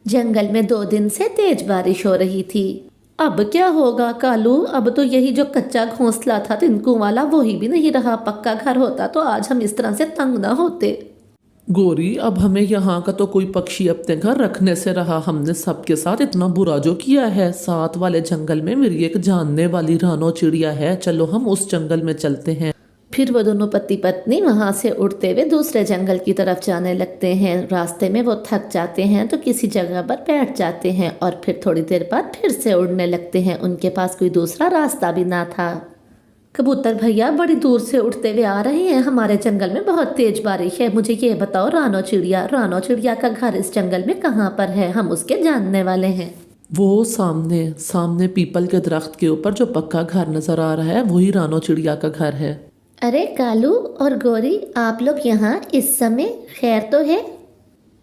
जंगल में 2 दिन से तेज बारिश हो रही थी। अब क्या होगा कालू, अब तो यही जो कच्चा घोंसला था तिनकू वाला वही भी नहीं रहा। पक्का घर होता तो आज हम इस तरह से तंग ना होते। गोरी, अब हमें यहाँ का तो कोई पक्षी अपने घर रखने से रहा। हमने सबके साथ इतना बुरा जो किया है। साथ वाले जंगल में मेरी एक जानने वाली रानो चिड़िया है, चलो हम उस जंगल में चलते हैं। फिर वो दोनों पति पत्नी वहां से उड़ते हुए दूसरे जंगल की तरफ जाने लगते हैं। रास्ते में वो थक जाते हैं तो किसी जगह पर बैठ जाते हैं और फिर थोड़ी देर बाद फिर से उड़ने लगते हैं। उनके पास कोई दूसरा रास्ता भी ना था। कबूतर भैया बड़ी दूर से उड़ते हुए आ रहे हैं। हमारे जंगल में बहुत तेज बारिश है। मुझे ये बताओ रानो चिड़िया का घर इस जंगल में कहाँ पर है? हम उसके जानने वाले हैं। वो सामने सामने पीपल के दरख्त के ऊपर जो पक्का घर नजर आ रहा है वही रानो चिड़िया का घर है। अरे कालू और गौरी, आप लोग यहाँ इस समय? खैर तो है?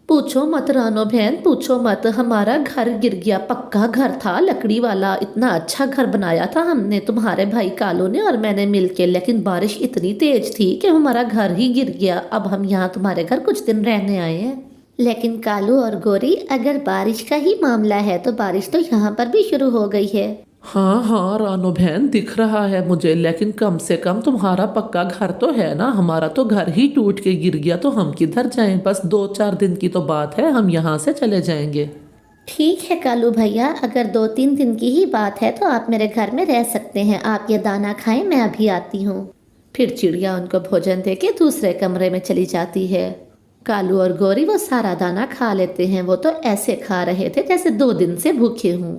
पूछो मत रानो बहन, पूछो मत। हमारा घर गिर गया। पक्का घर था लकड़ी वाला। इतना अच्छा घर बनाया था हमने, तुम्हारे भाई कालू ने और मैंने मिलके, लेकिन बारिश इतनी तेज थी कि हमारा घर ही गिर गया। अब हम यहाँ तुम्हारे घर कुछ दिन रहने आए हैं। लेकिन कालू और गौरी, अगर बारिश का ही मामला है तो बारिश तो यहाँ पर भी शुरू हो गई है। हाँ हाँ रानो बहन, दिख रहा है मुझे, लेकिन कम से कम तुम्हारा पक्का घर तो है ना। हमारा तो घर ही टूट के गिर गया, तो हम किधर जाएं? बस 2-4 दिन की तो बात है, हम यहाँ से चले जाएंगे। ठीक है कालू भैया, अगर 2-3 दिन की ही बात है तो आप मेरे घर में रह सकते हैं। आप ये दाना खाएं, मैं अभी आती हूँ। फिर चिड़िया उनको भोजन देके दूसरे कमरे में चली जाती है। कालू और गौरी वो सारा दाना खा लेते हैं। वो तो ऐसे खा रहे थे जैसे 2 दिन से भूखे हूँ।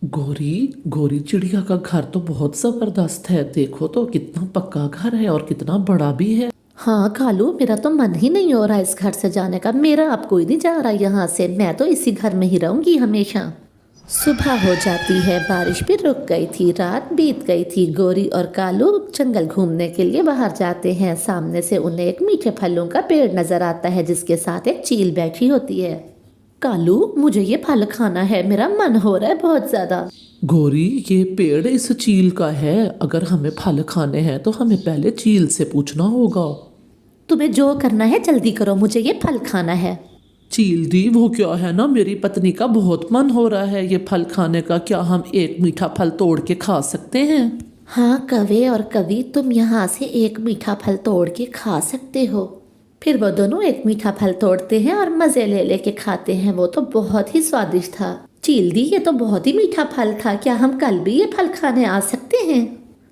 गोरी गोरी, चिड़िया का घर तो बहुत जबरदस्त है। देखो तो कितना पक्का घर है और कितना बड़ा भी है। हाँ कालू, मेरा तो मन ही नहीं हो रहा इस घर से जाने का। मेरा अब कोई नहीं जा रहा यहाँ से। मैं तो इसी घर में ही रहूंगी हमेशा। सुबह हो जाती है, बारिश भी रुक गई थी, रात बीत गई थी। गौरी और कालू जंगल घूमने के लिए बाहर जाते हैं। सामने से उन्हें एक मीठे फलों का पेड़ नजर आता है जिसके साथ एक चील बैठी होती है। कालू, मुझे ये फल खाना है, मेरा मन हो रहा है बहुत ज्यादा। गोरी, ये पेड़ इस चील का है। अगर हमें फल खाने हैं तो हमें पहले चील से पूछना होगा। तुम्हें जो करना है जल्दी करो, मुझे ये फल खाना है। चील दी, वो क्या है ना, मेरी पत्नी का बहुत मन हो रहा है ये फल खाने का। क्या हम एक मीठा फल तोड़ के खा सकते हैं? हाँ कवे और कवि, तुम यहाँ से एक मीठा फल तोड़ के खा सकते हो। फिर वो दोनों एक मीठा फल तोड़ते हैं और मजे ले लेके खाते हैं। वो तो बहुत ही स्वादिष्ट था। चील दी, ये तो बहुत ही मीठा फल था। क्या हम कल भी ये फल खाने आ सकते हैं?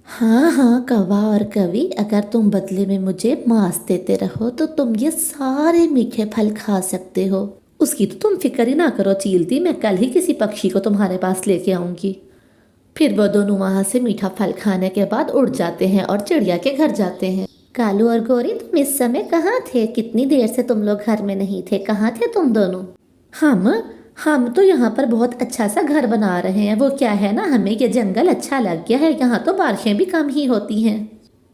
हाँ हाँ कौवा और कवि, अगर तुम बदले में मुझे मांस देते रहो तो तुम ये सारे मीठे फल खा सकते हो। उसकी तो तुम फिक्र ही ना करो चील दी, मैं कल ही किसी पक्षी को तुम्हारे पास लेके आऊंगी। फिर वो दोनों वहां से मीठा फल खाने के बाद उड़ जाते हैं और चिड़िया के घर जाते हैं। कालू और गौरी, तुम इस समय कहाँ थे? कितनी देर से तुम लोग घर में नहीं थे, कहाँ थे तुम दोनों? हम तो यहाँ पर बहुत अच्छा सा घर बना रहे हैं। वो क्या है ना, हमें ये जंगल अच्छा लग गया है। यहाँ तो बारिशें भी कम ही होती हैं।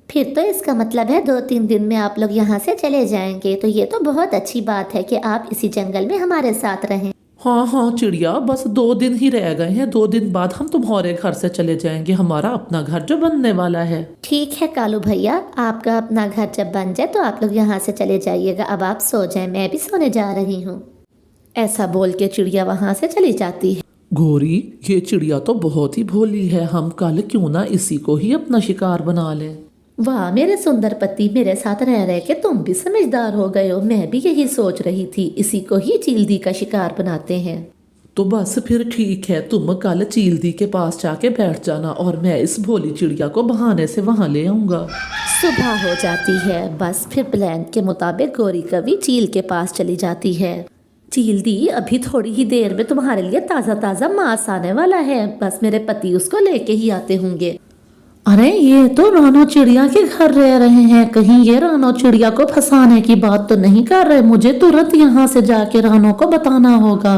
फिर तो इसका मतलब है 2-3 दिन में आप लोग यहाँ से चले जाएंगे। तो ये तो बहुत अच्छी बात है कि आप इसी जंगल में हमारे साथ रहें। हाँ हाँ चिड़िया, बस 2 दिन ही रह गए हैं। 2 दिन बाद हम तुम्हारे घर से चले जाएंगे, हमारा अपना घर जो बनने वाला है। ठीक है कालू भैया, आपका अपना घर जब बन जाए तो आप लोग यहाँ से चले जाइएगा। अब आप सो जाएं, मैं भी सोने जा रही हूँ। ऐसा बोल के चिड़िया वहां से चली जाती है। गोरी, ये चिड़िया तो बहुत ही भोली है। हम कल क्यों ना इसी को ही अपना शिकार बना लें। वाह मेरे सुंदर पति, मेरे साथ रह रहे के तुम भी समझदार हो गए हो। मैं भी यही सोच रही थी, इसी को ही चील का शिकार बनाते हैं। तो बस फिर ठीक है, तुम कल चील के पास जाके बैठ जाना और मैं इस भोली चिड़िया को बहाने से वहां ले आऊंगा। सुबह हो जाती है। बस फिर प्लान के मुताबिक गौरी कवि चील के पास चली जाती है। चील दी, अभी थोड़ी ही देर में तुम्हारे लिए ताज़ा ताज़ा मांस आने वाला है। बस मेरे पति उसको लेके ही आते होंगे। अरे ये तो रानो चिड़िया के घर रह रहे हैं। कहीं ये रानो चिड़िया को फंसाने की बात तो नहीं कर रहे? मुझे तुरंत यहाँ से जाके रानो को बताना होगा।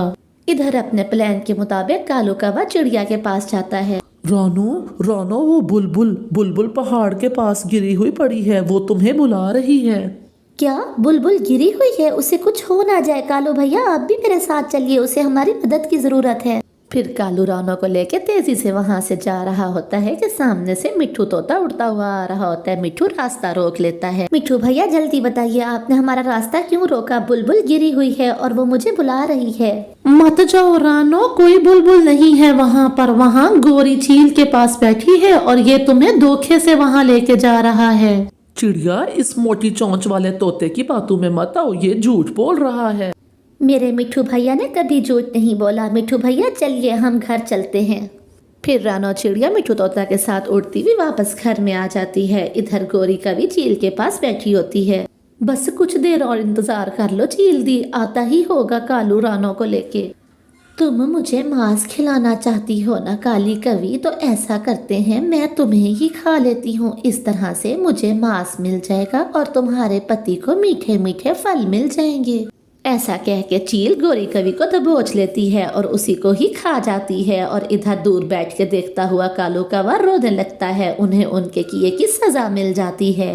इधर अपने प्लान के मुताबिक कालू कौवा चिड़िया के पास जाता है। रानो रानो, वो बुलबुल बुलबुल पहाड़ के पास गिरी हुई पड़ी है, वो तुम्हें बुला रही है। क्या बुलबुल गिरी हुई है? उसे कुछ हो ना जाए। कालू भैया, आप भी मेरे साथ चलिए, उसे हमारी मदद की जरूरत है। फिर कालू रानो को लेके तेजी से वहां से जा रहा होता है कि सामने से मिट्ठू तोता उड़ता हुआ आ रहा होता है। मिट्ठू रास्ता रोक लेता है। मिट्ठू भैया जल्दी बताइए, आपने हमारा रास्ता क्यों रोका? बुलबुल गिरी हुई है और वो मुझे बुला रही है। मत जाओ रानो, कोई बुलबुल नहीं है वहाँ पर। वहाँ गोरी चील के पास बैठी है और ये तुम्हें धोखे से वहाँ लेके जा रहा है। चिड़िया, इस मोटी चोंच वाले तोते की बातों में मत आओ, ये झूठ बोल रहा है। मेरे मिट्ठू भैया ने कभी झूठ नहीं बोला। मिट्ठू भैया चलिए हम घर चलते हैं। फिर रानो चिड़िया मिट्ठू तोता के साथ उड़ती हुई वापस घर में आ जाती है। इधर गोरी कभी चील के पास बैठी होती है। बस कुछ देर और इंतजार कर लो, चील दी आता ही होगा कालू रानो को लेके। तुम मुझे मांस खिलाना चाहती हो ना काली कवि, तो ऐसा करते हैं मैं तुम्हें ही खा लेती हूँ। इस तरह से मुझे मांस मिल जाएगा और तुम्हारे पति को मीठे मीठे फल मिल जाएंगे। ऐसा कह के चील गोरी कवि को दबोच लेती है और उसी को ही खा जाती है। और इधर दूर बैठ के देखता हुआ कालू कौवा रोने लगता है। उन्हें उनके किए की सजा मिल जाती है।